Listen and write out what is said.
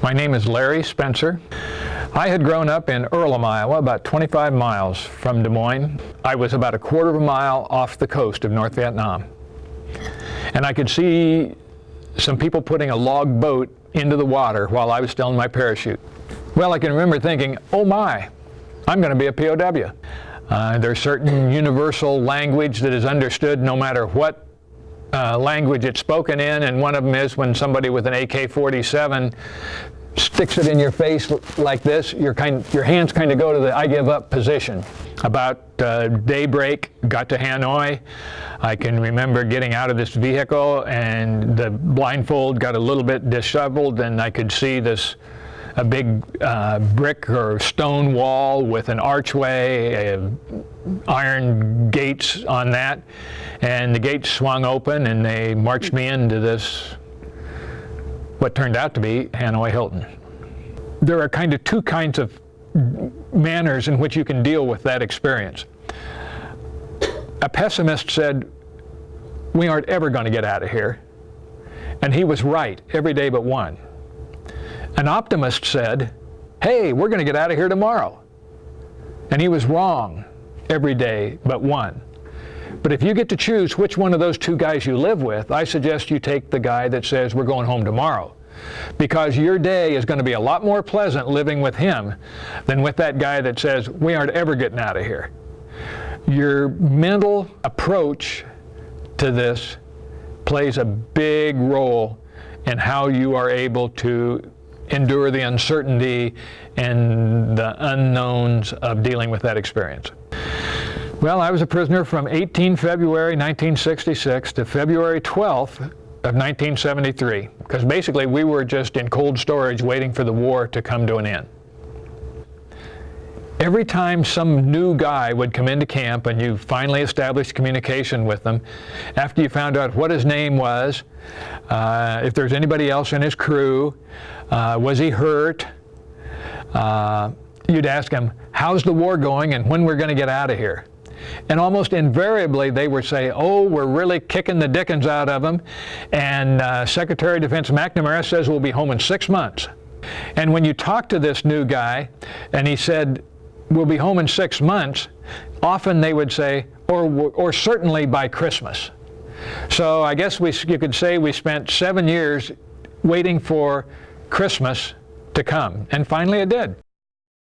My name is Larry Spencer. I had grown up in Earlham, Iowa, about 25 miles from Des Moines. I was about a quarter of a mile off the coast of North Vietnam. And I could see some people putting a log boat into the water while I was still in my parachute. Well, I can remember thinking, oh my, I'm going to be a POW. There's certain universal language that is understood no matter what language it's spoken in, and one of them is when somebody with an AK-47 sticks it in your face like this, your hands kind of go to the I give up position. About daybreak, got to Hanoi. I can remember getting out of this vehicle and the blindfold got a little bit disheveled, and I could see a big brick or stone wall with an archway, iron gates on that, and the gates swung open and they marched me into this, what turned out to be Hanoi Hilton. There are two kinds of manners in which you can deal with that experience. A pessimist said, we aren't ever going to get out of here. And he was right every day but one. An optimist said, hey, we're going to get out of here tomorrow. And he was wrong every day but one. But if you get to choose which one of those two guys you live with, I suggest you take the guy that says we're going home tomorrow. Because your day is going to be a lot more pleasant living with him than with that guy that says we aren't ever getting out of here. Your mental approach to this plays a big role in how you are able to endure the uncertainty and the unknowns of dealing with that experience. Well, I was a prisoner from 18 February 1966 to February 12th of 1973, because basically we were just in cold storage waiting for the war to come to an end. Every time some new guy would come into camp and you finally established communication with them, after you found out what his name was, if there's anybody else in his crew, was he hurt, you'd ask him, how's the war going and when we're going to get out of here? And almost invariably they would say, oh, we're really kicking the dickens out of them, and Secretary of Defense McNamara says we'll be home in 6 months. And when you talk to this new guy and he said, we'll be home in 6 months, often they would say, or certainly by Christmas. So I guess you could say we spent 7 years waiting for Christmas to come, and finally it did.